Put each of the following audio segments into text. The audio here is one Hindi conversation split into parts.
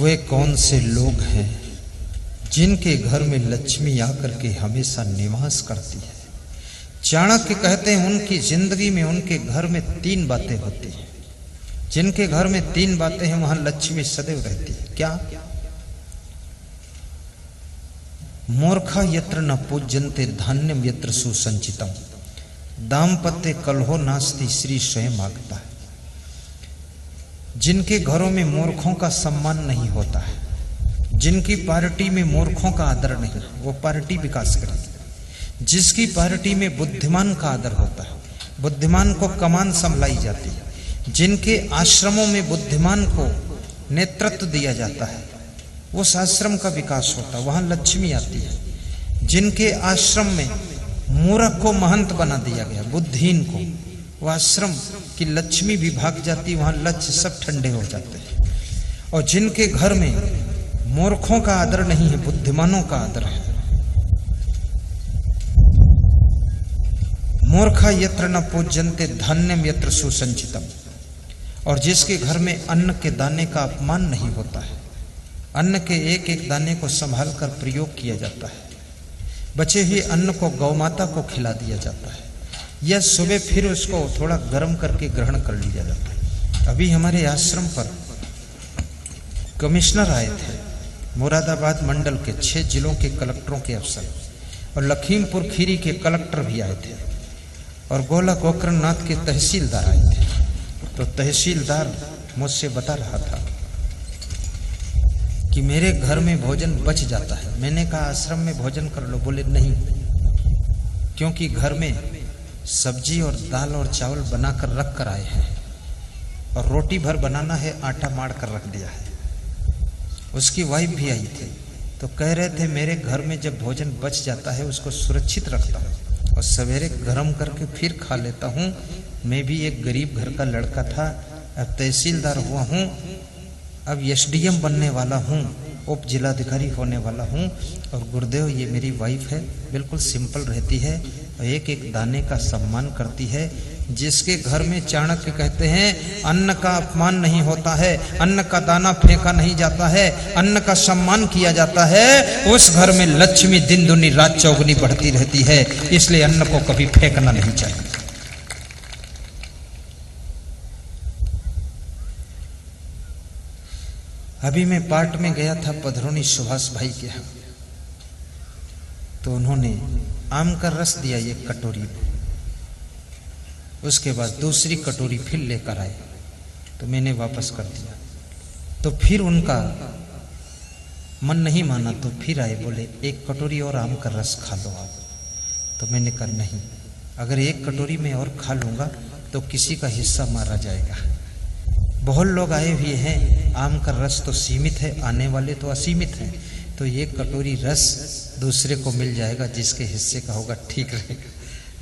वे कौन से लोग हैं जिनके घर में लक्ष्मी आकर के हमेशा निवास करती है। चाणक्य कहते हैं उनकी जिंदगी में उनके घर में 3 बातें होती हैं। जिनके घर में 3 बातें हैं वहां लक्ष्मी सदैव रहती है। क्या? मूर्खा यत्र न पूज्यन्ते धान्यम यत्र सुसंचितम, दाम्पत्य कलहो नास्ति, श्री स्वयं आगता है। जिनके घरों में मूर्खों का सम्मान नहीं होता है, जिनकी पार्टी में मूर्खों का आदर नहीं, वो पार्टी विकास करेगी। जिसकी पार्टी में बुद्धिमान का आदर होता है, बुद्धिमान को कमान संभलाई जाती है, जिनके आश्रमों में बुद्धिमान को नेतृत्व दिया जाता है, उस आश्रम का विकास होता है, वहां लक्ष्मी आती है। जिनके आश्रम में मूर्ख को महंत बना दिया गया, बुद्धिहीन को, वह आश्रम की लक्ष्मी भी भाग जाती, वहां लक्ष्य सब ठंडे हो जाते हैं। और जिनके घर में मूर्खों का आदर नहीं है, बुद्धिमानों का आदर है। मूर्खा यत्र न पूज्यन्ते धान्यम यत्र सुसंचितम, और जिसके घर में अन्न के दाने का अपमान नहीं होता है, अन्न के एक एक दाने को संभाल कर प्रयोग किया जाता है, बचे हुए अन्न को गौमाता को खिला दिया जाता है, या सुबह फिर उसको थोड़ा गर्म करके ग्रहण कर लिया जाता है। अभी हमारे आश्रम पर कमिश्नर आए थे, मुरादाबाद मंडल के 6 जिलों के कलेक्टरों के अफसर, और लखीमपुर खीरी के कलेक्टर भी आए थे, और गोला गोकर्णनाथ के तहसीलदार आए थे। तो तहसीलदार मुझसे बता रहा था कि मेरे घर में भोजन बच जाता है। मैंने कहा आश्रम में भोजन कर लो। बोले नहीं, क्योंकि घर में सब्जी और दाल और चावल बनाकर रख कर आए हैं, और रोटी भर बनाना है, आटा मार कर रख दिया है। उसकी वाइफ भी आई थी, तो कह रहे थे मेरे घर में जब भोजन बच जाता है उसको सुरक्षित रखता हूँ और सवेरे गर्म करके फिर खा लेता हूँ। मैं भी एक गरीब घर का लड़का था, अब तहसीलदार हुआ हूँ, अब एसडीएम बनने वाला हूँ, उप जिलाधिकारी होने वाला हूँ, और गुरुदेव ये मेरी वाइफ है, बिल्कुल सिंपल रहती है, एक एक दाने का सम्मान करती है। जिसके घर में चाणक्य कहते हैं अन्न का अपमान नहीं होता है, अन्न का दाना फेंका नहीं जाता है, अन्न का सम्मान किया जाता है, उस घर में लक्ष्मी दिन दुनी रात चौगुनी बढ़ती रहती है। इसलिए अन्न को कभी फेंकना नहीं चाहिए। अभी मैं पार्ट में गया था पधरोनी सुभाष भाई के यहाँ, तो उन्होंने आम का रस दिया 1 कटोरी में, उसके बाद दूसरी कटोरी फिर लेकर आए, तो मैंने वापस कर दिया। तो फिर उनका मन नहीं माना, तो फिर आए, बोले 1 कटोरी और आम का रस खा लो आप। तो मैंने कहा नहीं, अगर 1 कटोरी में और खा लूंगा तो किसी का हिस्सा मारा जाएगा। बहुत लोग आए हुए हैं, आम का रस तो सीमित है, आने वाले तो असीमित हैं, तो 1 कटोरी रस दूसरे को मिल जाएगा, जिसके हिस्से का होगा ठीक रहेगा।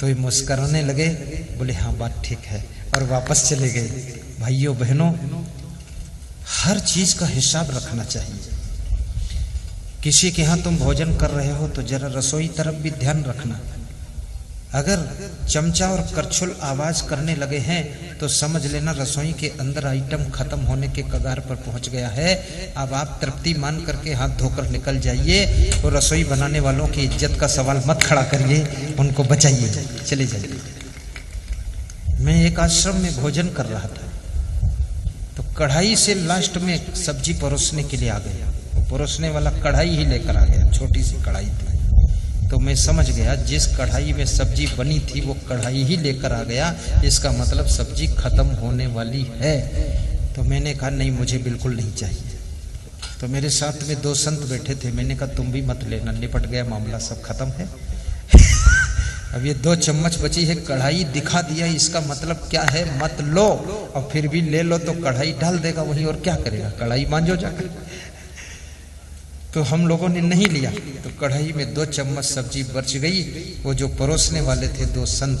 तो ये मुस्कुराने लगे, बोले हाँ बात ठीक है, और वापस चले गए। भाइयों बहनों, हर चीज का हिसाब रखना चाहिए। किसी के यहाँ तुम भोजन कर रहे हो तो जरा रसोई तरफ भी ध्यान रखना। अगर चमचा और करछुल आवाज करने लगे हैं तो समझ लेना रसोई के अंदर आइटम खत्म होने के कगार पर पहुंच गया है। अब आप तृप्ति मान करके हाथ धोकर निकल जाइए, और रसोई बनाने वालों की इज्जत का सवाल मत खड़ा करिए, उनको बचाइए, चले जाइए। मैं एक आश्रम में भोजन कर रहा था, तो कढ़ाई से लास्ट में सब्जी परोसने के लिए आ गया, परोसने वाला कढ़ाई ही लेकर आ गया, छोटी सी कढ़ाई थी। तो मैं समझ गया जिस कढ़ाई में सब्जी बनी थी वो कढ़ाई ही लेकर आ गया, इसका मतलब सब्जी खत्म होने वाली है। तो मैंने कहा नहीं, मुझे बिल्कुल नहीं चाहिए। तो मेरे साथ में 2 संत बैठे थे, मैंने कहा तुम भी मत लेना, निपट गया मामला, सब खत्म है। अब ये 2 चम्मच बची है, कढ़ाई दिखा दिया, इसका मतलब क्या है, मत लो, और फिर भी ले लो तो कढ़ाई डाल देगा वहीं, और क्या करेगा, कढ़ाई मांझो जाकर। तो हम लोगों ने नहीं लिया, तो कढ़ाई में 2 चम्मच सब्जी बच गई। वो जो परोसने वाले थे 2 संत,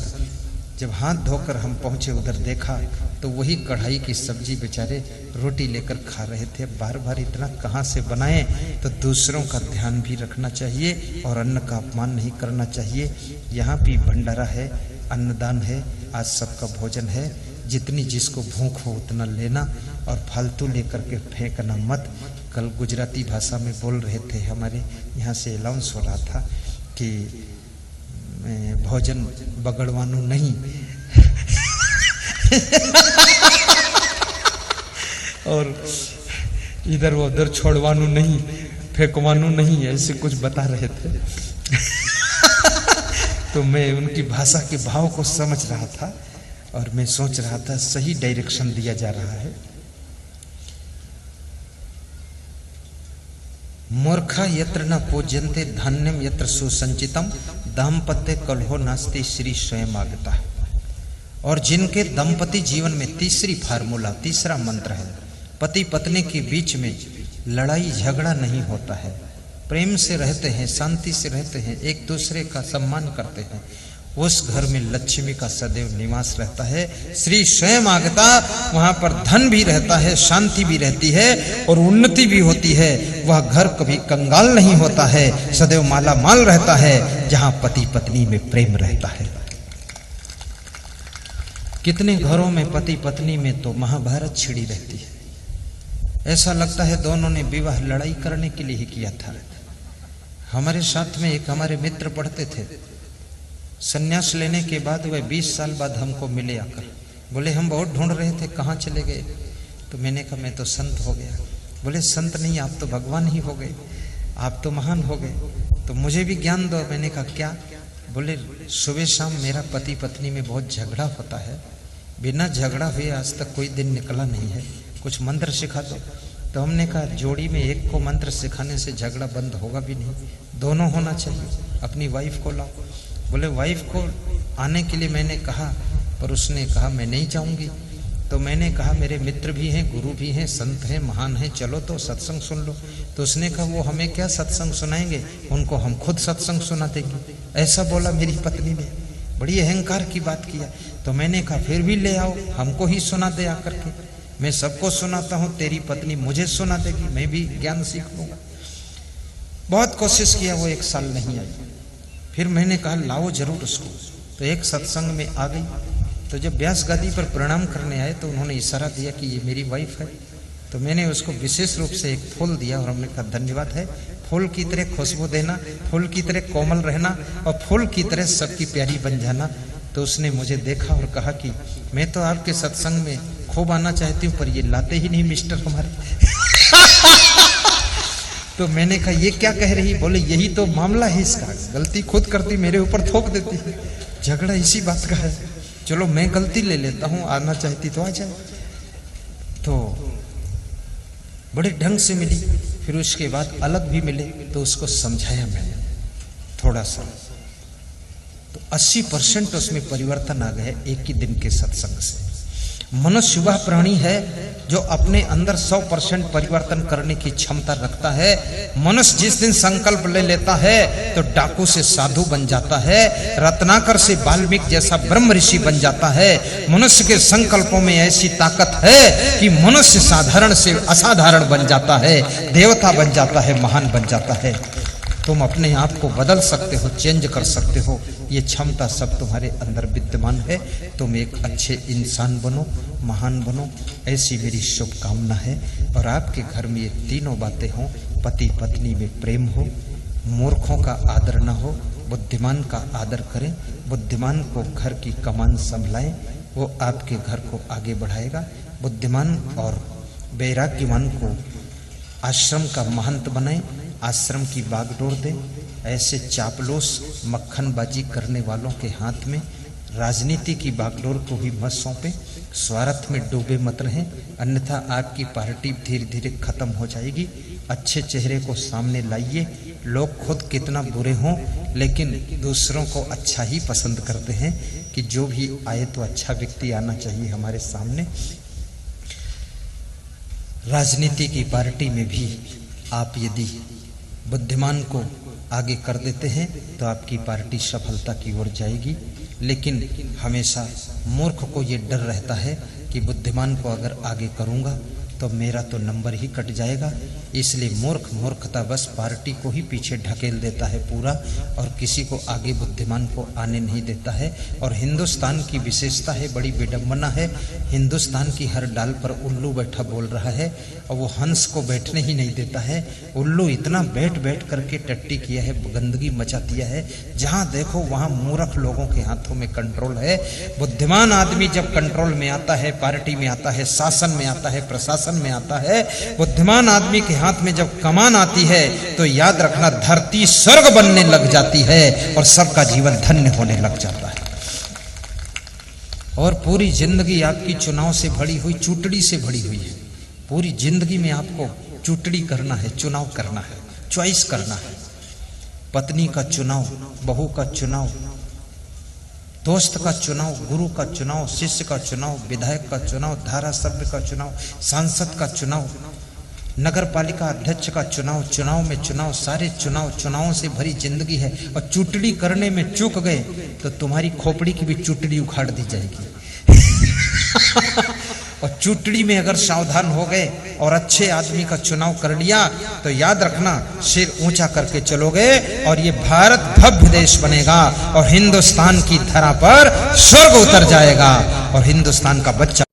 जब हाथ धोकर हम पहुंचे उधर देखा तो वही कढ़ाई की सब्जी बेचारे रोटी लेकर खा रहे थे। बार बार इतना कहाँ से बनाएं। तो दूसरों का ध्यान भी रखना चाहिए और अन्न का अपमान नहीं करना चाहिए। यहाँ भी भंडारा है, अन्नदान है, आज सबका भोजन है, जितनी जिसको भूख हो उतना लेना और फालतू लेकर के फेंकना मत। कल गुजराती भाषा में बोल रहे थे, हमारे यहाँ से अनाउंस हो रहा था कि भोजन बगड़वानु नहीं और इधर उधर छोड़वानु नहीं, फेंकवानु नहीं, ऐसे कुछ बता रहे थे। तो मैं उनकी भाषा के भाव को समझ रहा था और मैं सोच रहा था सही डायरेक्शन दिया जा रहा है। मूर्खा यत्र न पूज्यन्ते धान्यम यत्र सुसंचितम दाम्पत्य कलहो नास्ति श्री स्वयं आगता। और जिनके दंपति जीवन में तीसरी फार्मूला, तीसरा मंत्र है, पति पत्नी के बीच में लड़ाई झगड़ा नहीं होता है, प्रेम से रहते हैं, शांति से रहते हैं, एक दूसरे का सम्मान करते हैं, उस घर में लक्ष्मी का सदैव निवास रहता है। श्री स्वयं आगता, वहां पर धन भी रहता है, शांति भी रहती है और उन्नति भी होती है। वह घर कभी कंगाल नहीं होता है, सदैव माला माल रहता है, जहां पति पत्नी में प्रेम रहता है। कितने घरों में पति पत्नी में तो महाभारत छिड़ी रहती है, ऐसा लगता है दोनों ने विवाह लड़ाई करने के लिए ही किया था। हमारे साथ में एक हमारे मित्र पढ़ते थे, संन्यास लेने के बाद वह 20 साल बाद हमको मिले आकर, बोले हम बहुत ढूंढ रहे थे, कहाँ चले गए? तो मैंने कहा मैं तो संत हो गया। बोले संत नहीं, आप तो भगवान ही हो गए, आप तो महान हो गए, तो मुझे भी ज्ञान दो। मैंने कहा क्या? बोले सुबह शाम मेरा पति पत्नी में बहुत झगड़ा होता है, बिना झगड़ा हुए आज तक कोई दिन निकला नहीं है, कुछ मंत्र सिखा दो। तो हमने कहा जोड़ी में एक को मंत्र सिखाने से झगड़ा बंद होगा भी नहीं, दोनों होना चाहिए, अपनी वाइफ को लाओ। बोले वाइफ को आने के लिए मैंने कहा, पर उसने कहा मैं नहीं चाहूँगी। तो मैंने कहा मेरे मित्र भी हैं, गुरु भी हैं, संत हैं, महान हैं, चलो तो सत्संग सुन लो। तो उसने कहा वो हमें क्या सत्संग सुनाएंगे, उनको हम खुद सत्संग सुना देंगे। ऐसा बोला मेरी पत्नी ने, बड़ी अहंकार की बात किया। तो मैंने कहा फिर भी ले आओ, हमको ही सुना दे आकर के, मैं सबको सुनाता हूँ, तेरी पत्नी मुझे सुना देगी, मैं भी ज्ञान सीख लूंगा। बहुत कोशिश किया, वो 1 साल नहीं आई। फिर मैंने कहा लाओ जरूर उसको। तो एक सत्संग में आ गई। तो जब व्यास गादी पर प्रणाम करने आए तो उन्होंने इशारा दिया कि ये मेरी वाइफ है। तो मैंने उसको विशेष रूप से एक फूल दिया और हमने कहा धन्यवाद है, फूल की तरह खुशबू देना, फूल की तरह कोमल रहना और फूल की तरह सबकी प्यारी बन जाना। तो उसने मुझे देखा और कहा कि मैं तो आपके सत्संग में खूब आना चाहती हूँ, पर ये लाते ही नहीं मिस्टर हमारे। तो मैंने कहा ये क्या कह रही? बोले यही तो मामला है इसका, गलती खुद करती मेरे ऊपर थोप देती है, झगड़ा इसी बात का है। चलो मैं गलती ले लेता हूँ, आना चाहती तो आ जाए। तो बड़े ढंग से मिली। फिर उसके बाद अलग भी मिले तो उसको समझाया मैंने थोड़ा सा, तो 80% उसमें परिवर्तन आ गए एक ही दिन के सत्संग से। मनुष्य वह प्राणी है जो अपने अंदर 100% परिवर्तन करने की क्षमता रखता है। मनुष्य जिस दिन संकल्प ले लेता है तो डाकू से साधु बन जाता है, रत्नाकर से वाल्मीकि जैसा ब्रह्म ऋषि बन जाता है। मनुष्य के संकल्पों में ऐसी ताकत है कि मनुष्य साधारण से असाधारण बन जाता है, देवता बन जाता है, महान बन जाता है। तुम अपने आप को बदल सकते हो, चेंज कर सकते हो, ये क्षमता सब तुम्हारे अंदर विद्यमान है। तुम एक अच्छे इंसान बनो, महान बनो, ऐसी मेरी शुभकामना है। और आपके घर में ये तीनों बातें हों, पति पत्नी में प्रेम हो, मूर्खों का आदर न हो, बुद्धिमान का आदर करें, बुद्धिमान को घर की कमान संभलाएं, वो आपके घर को आगे बढ़ाएगा। बुद्धिमान और वैराग्यवान को आश्रम का महंत बनाएं, आश्रम की बागडोर दें। ऐसे चापलूस मक्खनबाजी करने वालों के हाथ में राजनीति की बागडोर को भी मत सौंपें, स्वार्थ में डूबे मत रहें, अन्यथा आपकी पार्टी धीरे धीरे खत्म हो जाएगी। अच्छे चेहरे को सामने लाइए। लोग खुद कितना बुरे हों लेकिन दूसरों को अच्छा ही पसंद करते हैं कि जो भी आए तो अच्छा व्यक्ति आना चाहिए हमारे सामने। राजनीति की पार्टी में भी आप यदि बुद्धिमान को आगे कर देते हैं तो आपकी पार्टी सफलता की ओर जाएगी। लेकिन हमेशा मूर्ख को ये डर रहता है कि बुद्धिमान को अगर आगे करूंगा तो मेरा तो नंबर ही कट जाएगा। इसलिए मूर्खता बस पार्टी को ही पीछे ढकेल देता है पूरा, और किसी को आगे बुद्धिमान को आने नहीं देता है। और हिंदुस्तान की विशेषता है, बड़ी विडंबना है, हिंदुस्तान की हर डाल पर उल्लू बैठा बोल रहा है और वो हंस को बैठने ही नहीं देता है। उल्लू इतना बैठ बैठ करके टट्टी किया है, गंदगी मचा दिया है, जहां देखो वहां मूर्ख लोगों के हाथों में कंट्रोल है। बुद्धिमान आदमी जब कंट्रोल में आता है, पार्टी में आता है, शासन में आता है, प्रशासन में आता है, बुद्धिमान आदमी के हाथ में जब कमान आती है तो याद रखना धरती स्वर्ग बनने लग जाती है और सबका जीवन धन्य होने लग जाता है। और पूरी जिंदगी आपकी चुनाव से भरी हुई, चूटड़ी से भरी हुई है। पूरी जिंदगी में आपको चूटड़ी करना है, चुनाव करना है, चॉइस करना है। पत्नी का चुनाव, बहू का चुनाव, दोस्त का चुनाव, गुरु का चुनाव, शिष्य का चुनाव, विधायक का चुनाव, धारासभ्य का चुनाव, सांसद का चुनाव, नगर पालिका अध्यक्ष का चुनाव, चुनाव में चुनाव, सारे चुनावों से भरी जिंदगी है। और चूटड़ी करने में चूक गए तो तुम्हारी खोपड़ी की भी चूटड़ी उखाड़ दी जाएगी। और चूटड़ी में अगर सावधान हो गए और अच्छे आदमी का चुनाव कर लिया तो याद रखना सिर ऊंचा करके चलोगे और ये भारत भव्य देश बनेगा और हिंदुस्तान की धरा पर स्वर्ग उतर जाएगा और हिंदुस्तान का बच्चा